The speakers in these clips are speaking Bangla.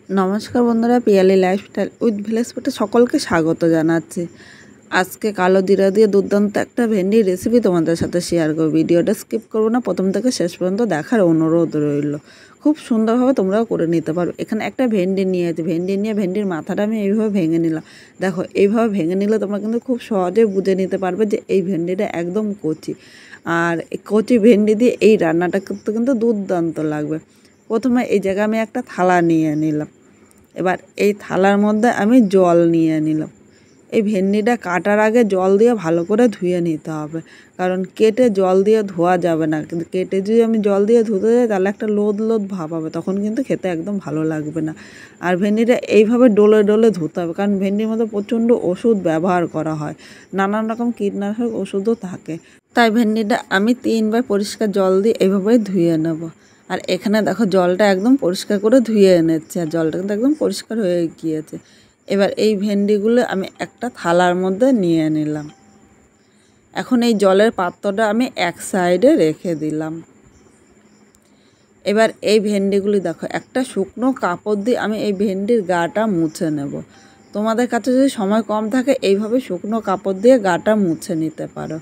নমস্কার বন্ধুরা, পিয়ালি লাইফস্টাইল উইথ ভিলেজ ফুডে সকলকে স্বাগত জানাচ্ছি। আজকে কালো জিরা দিয়ে দুর্দান্ত একটা ভেন্ডির রেসিপি তোমাদের সাথে শেয়ার করব। ভিডিওটা স্কিপ করবো না, প্রথম থেকে শেষ পর্যন্ত দেখার অনুরোধ রইল। খুব সুন্দরভাবে তোমরাও করে নিতে পারো। এখানে একটা ভেন্ডি নিয়েছি, ভেন্ডির মাথাটা আমি এইভাবে ভেঙে নিলাম। দেখো, এইভাবে ভেঙে নিলে তোমরা কিন্তু খুব সহজে বুঝে নিতে পারবে যে এই ভেন্ডিটা একদম কচি। আর এই কচি ভেন্ডি দিয়ে এই রান্নাটা করতে কিন্তু দুর্দান্ত লাগবে। প্রথমে এই জায়গায় আমি একটা থালা নিয়ে নিলাম। এবার এই থালার মধ্যে আমি জল নিয়ে নিলাম। এই ভেন্ডিটা কাটার আগে জল দিয়ে ভালো করে ধুয়ে নিতে হবে, কারণ কেটে জল দিয়ে ধোয়া যাবে না। কিন্তু কেটে যদি আমি জল দিয়ে ধুতে যাই তাহলে একটা লোদ লোদ ভাব হবে, তখন কিন্তু খেতে একদম ভালো লাগবে না। আর ভেন্ডিটা এইভাবে ডলে ডলে ধুতে হবে, কারণ ভেন্ডির মধ্যে প্রচণ্ড ওষুধ ব্যবহার করা হয়, নানান রকম কীটনাশক ওষুধও থাকে। তাই ভেন্ডিটা আমি 3বার পরিষ্কার জল দিয়ে এইভাবেই ধুয়ে নেব। আর এখানে দেখো, জলটা একদম পরিষ্কার করে ধুয়ে এনেছে, আর জলটা কিন্তু একদম পরিষ্কার হয়ে গিয়েছে। এবার এই ভেন্ডিগুলো আমি একটা থালার মধ্যে নিয়ে নিলাম। এখন এই জলের পাত্রটা আমি এক সাইডে রেখে দিলাম। এবার এই ভেন্ডিগুলি দেখো, একটা শুকনো কাপড় দিয়ে আমি এই ভেন্ডির গাটা মুছে নেব। তোমাদের কাছে যদি সময় কম থাকে এইভাবে শুকনো কাপড় দিয়ে গাটা মুছে নিতে পারো।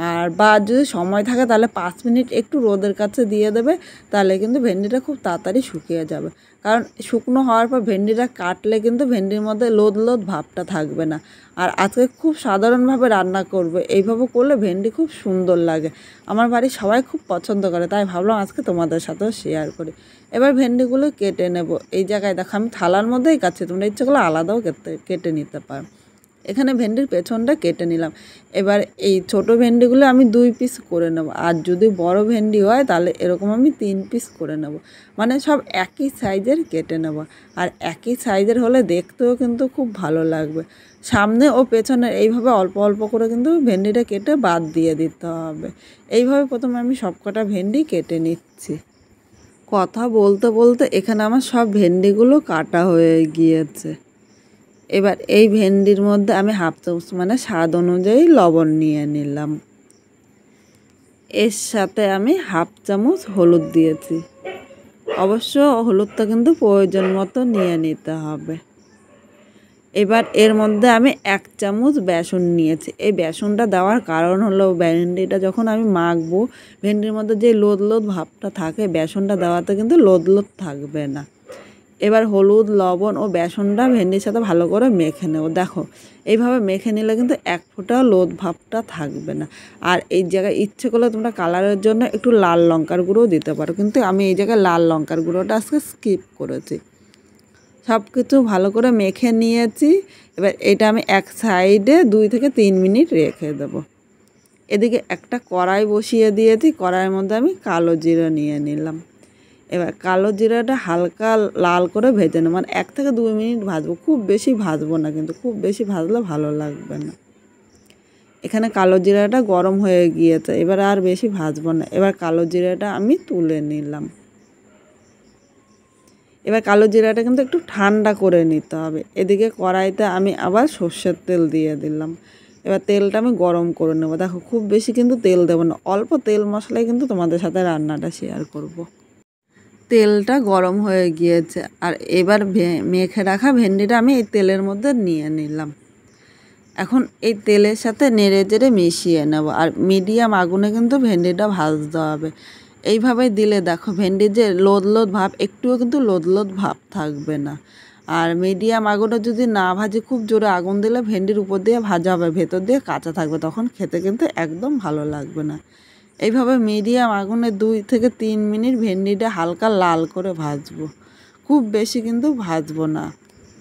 আর বা যদি সময় থাকে তাহলে 5 মিনিট একটু রোদের কাছে দিয়ে দেবে, তাহলে কিন্তু ভেন্ডিটা খুব তাড়াতাড়ি শুকিয়ে যাবে। কারণ শুকনো হওয়ার পর ভেন্ডিটা কাটলে কিন্তু ভেন্ডির মধ্যে লোদ লোদ ভাবটা থাকবে না। আর আজকে খুব সাধারণভাবে রান্না করবে, এইভাবে করলে ভেন্ডি খুব সুন্দর লাগে। আমার বাড়ির সবাই খুব পছন্দ করে, তাই ভাবলাম আজকে তোমাদের সাথেও শেয়ার করি। এবার ভেন্ডিগুলো কেটে নেব। এই জায়গায় দেখো, আমি থালার মধ্যেই কাটছি, তোমরা ইচ্ছে করলে আলাদাও কেটে নিতে পারো। এখানে ভেন্ডির পেছনটা কেটে নিলাম। এবার এই ছোট ভেন্ডিগুলো আমি 2 পিস করে নেব, আর যদি বড় ভেন্ডি হয় তাহলে এরকম আমি 3 পিস করে নেব। মানে সব একই সাইজের কেটে নেব। আর একই সাইজের হলে দেখতেও কিন্তু খুব ভালো লাগবে। সামনে ও পেছনে এইভাবে অল্প অল্প করে কিন্তু ভেন্ডিটা কেটে বাদ দিয়ে দিতে হবে। এইভাবে প্রথমে আমি সবকটা ভেন্ডি কেটে নিচ্ছি। কথা বলতে বলতে এখানে আমার সব ভেন্ডিগুলো কাটা হয়ে গিয়েছে। এবার এই ভেন্ডির মধ্যে আমি হাফ চামচ মানে স্বাদ অনুযায়ী লবণ নিয়ে নিলাম। এর সাথে আমি হাফ চামচ হলুদ দিয়েছি। অবশ্য হলুদটা কিন্তু প্রয়োজন মতো নিয়ে নিতে হবে। এবার এর মধ্যে আমি 1 চামচ বেসন নিয়েছি। এই বেসনটা দেওয়ার কারণ হলো, ভেন্ডিটা যখন আমি মাখবো, ভেন্ডির মধ্যে যে লোদ লোদ ভাবটা থাকে, বেসনটা দেওয়াতে কিন্তু লোদ লোদ থাকবে না। এবার হলুদ, লবণ ও বেসনটা ভেন্ডির সাথে ভালো করে মেখে নেব। দেখো, এইভাবে মেখে নিলে কিন্তু এক ফোঁটাও লোদ ভাবটা থাকবে না। আর এই জায়গায় ইচ্ছে করলে তোমরা কালারের জন্য একটু লাল লঙ্কার গুঁড়োও দিতে পারো, কিন্তু আমি এই জায়গায় লাল লঙ্কার গুঁড়োটা আজকে স্কিপ করেছি। সব কিছু ভালো করে মেখে নিয়েছি। এবার এটা আমি এক সাইডে 2 থেকে 3 মিনিট রেখে দেবো। এদিকে একটা কড়াই বসিয়ে দিয়েছি, কড়াইয়ের মধ্যে আমি কালো জিরা নিয়ে নিলাম। এবার কালো জিরাটা হালকা লাল করে ভেজে নেব, মানে 1 থেকে 2 মিনিট ভাজবো, খুব বেশি ভাজবো না, কিন্তু খুব বেশি ভাজলে ভালো লাগবে না। এখানে কালো জিরাটা গরম হয়ে গিয়েছে, এবার আর বেশি ভাজবো না। এবার কালো জিরাটা আমি তুলে নিলাম। এবার কালো জিরাটা কিন্তু একটু ঠান্ডা করে নিতে হবে। এদিকে কড়াইতে আমি আবার সর্ষের তেল দিয়ে দিলাম। এবার তেলটা আমি গরম করে নেব। দেখো, খুব বেশি কিন্তু তেল দেবো না, অল্প তেল মশলায় কিন্তু তোমাদের সাথে রান্নাটা শেয়ার করব। তেলটা গরম হয়ে গিয়েছে, আর এবার মেখে রাখা ভেন্ডিটা আমি এই তেলের মধ্যে নিয়ে নিলাম। এখন এই তেলের সাথে নেড়ে চেড়ে মিশিয়ে নেব, আর মিডিয়াম আগুনে কিন্তু ভেন্ডিটা ভাজতে হবে। এইভাবে দিলে দেখো, ভেন্ডির যে লোদ লোদ ভাব, একটুও কিন্তু লোদ লোদ ভাব থাকবে না। আর মিডিয়াম আগুনে যদি না ভাজি, খুব জোরে আগুন দিলে ভেন্ডির উপর দিয়ে ভাজা হবে, ভেতর দিয়ে কাঁচা থাকবে, তখন খেতে কিন্তু একদম ভালো লাগবে না। এইভাবে মিডিয়াম আগুনে 2 থেকে 3 মিনিট ভেন্ডিটা হালকা লাল করে ভাজবো, খুব বেশি কিন্তু ভাজবো না।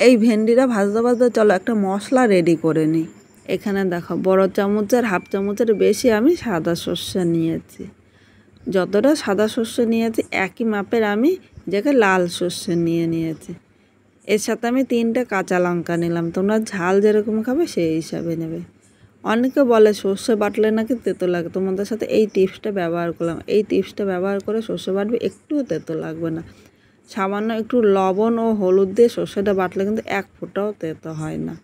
এই ভেন্ডিটা ভাজতে ভাজতে চলো একটা মশলা রেডি করে নিই। এখানে দেখো, বড় চামচের হাফ চামচের বেশি আমি সাদা সর্ষে নিয়েছি। যতটা সাদা সর্ষে নিয়েছি একই মাপের আমি যাকে লাল সর্ষে নিয়েছি। এর সাথে আমি 3টে কাঁচা লঙ্কা নিলাম। তোমরা ঝাল যেরকম খাবে সেই হিসাবে নেবে। অনেকে বলে সর্ষে বাটলে নাকি তেতো লাগে, তোমাদের সাথে এই টিপসটা ব্যবহার করলাম। এই টিপসটা ব্যবহার করে সর্ষে বাটবে, একটুও তেতো লাগবে না। সামান্য একটু লবণ ও হলুদ দিয়ে সর্ষেটা বাটলে কিন্তু 1 ফোঁটাও তেতো হয় না।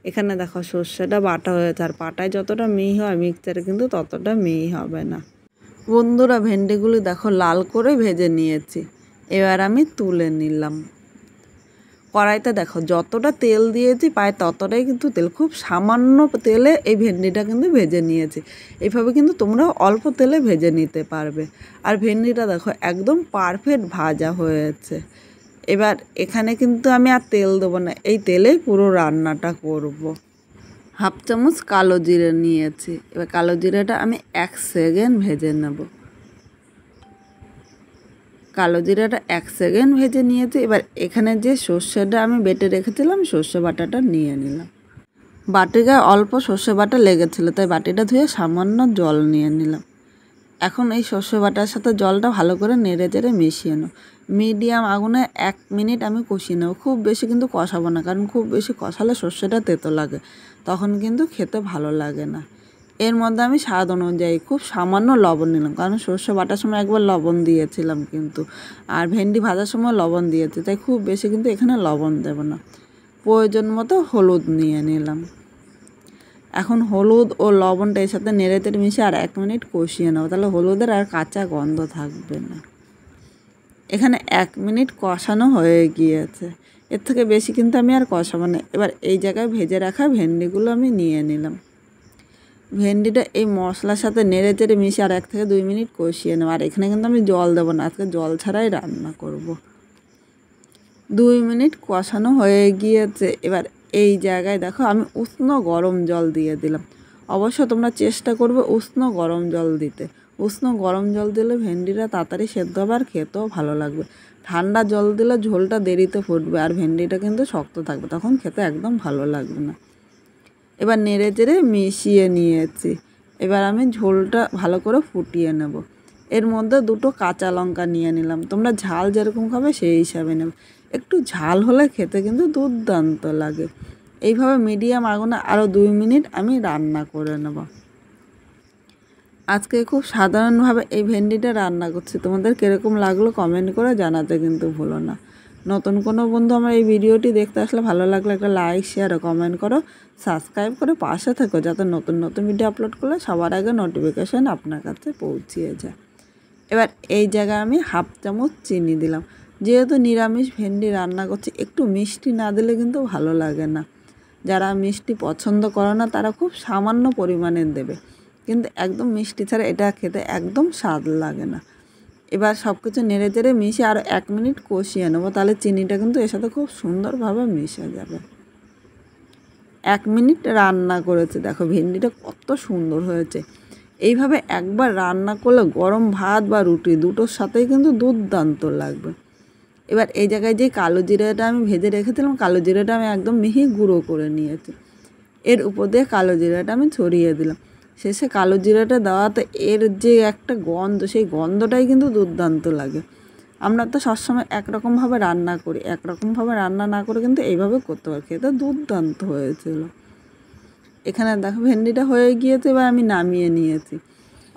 এখানে দেখো, সর্ষেটা বাটা হয়েছে, আর পাটায় যতটা মিহি হয় মিক্সচারে কিন্তু ততটা মিহি হবে না। বন্ধুরা, ভেন্ডিগুলি দেখো লাল করে ভেজে নিয়েছি। এবার আমি তুলে নিলাম। কড়াইতে দেখো যতটা তেল দিয়েছি প্রায় ততটাই কিন্তু তেল, খুব সামান্য তেলে এই ভেন্ডিটা কিন্তু ভেজে নিয়েছি। এইভাবে কিন্তু তোমরাও অল্প তেলে ভেজে নিতে পারবে। আর ভেন্ডিটা দেখো একদম পারফেক্ট ভাজা হয়েছে। এবার এখানে কিন্তু আমি আর তেল দেবো না, এই তেলেই পুরো রান্নাটা করব। হাফ চামচ কালো জিরে নিয়েছি, এবার কালো জিরেটা আমি 1 সেকেন্ড ভেজে নেব। কালো জিরাটা 1 সেকেন্ড ভেজে নিয়েছি। এবার এখানে যে সর্ষেটা আমি বেটে রেখেছিলাম সর্ষে বাটাটা নিয়ে নিলাম। বাটিতে অল্প সর্ষে বাটা লেগেছিলো তাই বাটিটা ধুয়ে সামান্য জল নিয়ে নিলাম। এখন এই সর্ষে বাটার সাথে জলটা ভালো করে নেড়ে চেড়ে মিশিয়ে নেব। মিডিয়াম আগুনে 1 মিনিট আমি কষিয়ে নেব। খুব বেশি কিন্তু কষাবো না, কারণ খুব বেশি কষালে সর্ষেটা তেতো লাগে, তখন কিন্তু খেতে ভালো লাগে না। এর মধ্যে আমি স্বাদ অনুযায়ী খুব সামান্য লবণ নিলাম, কারণ সর্ষে বাটার সময় একবার লবণ দিয়েছিলাম কিন্তু, আর ভেন্ডি ভাজার সময় লবণ দিয়েছি, তাই খুব বেশি কিন্তু এখানে লবণ দেব না। প্রয়োজন মতো হলুদ নিয়ে নিলাম। এখন হলুদ ও লবণটা এর সাথে নেড়ে তেড়ে মিশিয়ে আর 1 মিনিট কষিয়ে নেব, তাহলে হলুদের আর কাঁচা গন্ধ থাকবে না। এখানে 1 মিনিট কষানো হয়ে গিয়েছে, এর থেকে বেশি কিন্তু আমি আর কষাবো না। এবার এই জায়গায় ভেজে রাখা ভেন্ডিগুলো আমি নিয়ে নিলাম। ভেন্ডিটা এই মশলার সাথে নেড়ে চেড়ে মিশিয়ে আর 1 থেকে 2 মিনিট কষিয়ে নেব। আর এখানে কিন্তু আমি জল দেবো না, আজকে জল ছাড়াই রান্না করব। 2 মিনিট কষানো হয়ে গিয়েছে। এবার এই জায়গায় দেখো আমি উষ্ণ গরম জল দিয়ে দিলাম। অবশ্য তোমরা চেষ্টা করবে উষ্ণ গরম জল দিতে। উষ্ণ গরম জল দিলে ভেন্ডিটা তাড়াতাড়ি সেদ্ধ হবে আর খেতেও ভালো লাগবে। ঠান্ডা জল দিলে ঝোলটা দেরিতে ফুটবে আর ভেন্ডিটা কিন্তু শক্ত থাকবে, তখন খেতে একদম ভালো লাগবে না। এবার নেড়ে চেড়ে মিশিয়ে নিয়েছি। এবার আমি ঝোলটা ভালো করে ফুটিয়ে নেব। এর মধ্যে 2টো কাঁচা লঙ্কা নিয়ে নিলাম। তোমরা ঝাল যেরকম খাবে সেই হিসাবে নেবে। একটু ঝাল হলে খেতে কিন্তু দুর্দান্ত লাগে। এইভাবে মিডিয়াম আগুনে আরও 2 মিনিট আমি রান্না করে নেব। আজকে খুব সাধারণভাবে এই ভেন্ডিটা রান্না করছি, তোমাদের কীরকম লাগলো কমেন্ট করে জানাতে কিন্তু ভুলো না। নতুন কোনো বন্ধু আমার এই ভিডিওটি দেখতে আসলে ভালো লাগলে একটা লাইক শেয়ার ও কমেন্ট করো, সাবস্ক্রাইব করে পাশে থেকো, যাতে নতুন নতুন ভিডিও আপলোড করলে সবার আগে নোটিফিকেশান আপনার কাছে পৌঁছিয়ে যায়। এবার এই জায়গায় আমি হাফ চামচ চিনি দিলাম। যেহেতু নিরামিষ ভেন্ডি রান্না করছি, একটু মিষ্টি না দিলে কিন্তু ভালো লাগে না। যারা মিষ্টি পছন্দ করে না তারা খুব সামান্য পরিমাণে দেবে, কিন্তু একদম মিষ্টি ছাড়া এটা খেতে একদম স্বাদ লাগে না। এবার সব কিছু নেড়ে চেড়ে মিশিয়ে আরও 1 মিনিট কষিয়ে নেবো, তাহলে চিনিটা কিন্তু এর সাথে খুব সুন্দরভাবে মিশে যাবে। 1 মিনিট রান্না করেছে, দেখো ভেন্ডিটা কত সুন্দর হয়েছে। এইভাবে একবার রান্না করলে গরম ভাত বা রুটি দুটোর সাথেই কিন্তু দুর্দান্ত লাগবে। এবার এই জায়গায় যে কালো জিরাটা আমি ভেজে রেখেছিলাম, কালো জিরাটা আমি একদম মিহি গুঁড়ো করে নিয়েছি। এর উপর দিয়ে কালো জিরাটা আমি ছড়িয়ে দিলাম। শেষে কালো জিরাটা দেওয়াতে এর যে একটা গন্ধ, সেই গন্ধটাই কিন্তু দুর্দান্ত লাগে। আমরা তো সবসময় একরকমভাবে রান্না করি, একরকমভাবে রান্না না করে কিন্তু এইভাবে করতে পারি, খেতে দুর্দান্ত হয়েছিল। এখানে দেখো ভেন্ডিটা হয়ে গিয়েছে, এবার আমি নামিয়ে নিয়েছি।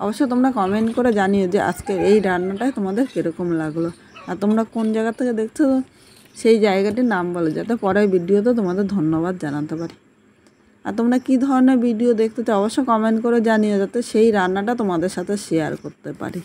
অবশ্য তোমরা কমেন্ট করে জানিও যে আজকের এই রান্নাটাই তোমাদের কীরকম লাগলো, আর তোমরা কোন জায়গা থেকে দেখছো সেই জায়গাটির নাম বলো, যাতে পরের ভিডিওতে তোমাদের ধন্যবাদ জানাতে পারি। আর তোমরা কী ধরনের ভিডিও দেখতে চাও অবশ্য কমেন্ট করে জানিও, যাতে সেই রান্নাটা তোমাদের সাথে শেয়ার করতে পারি।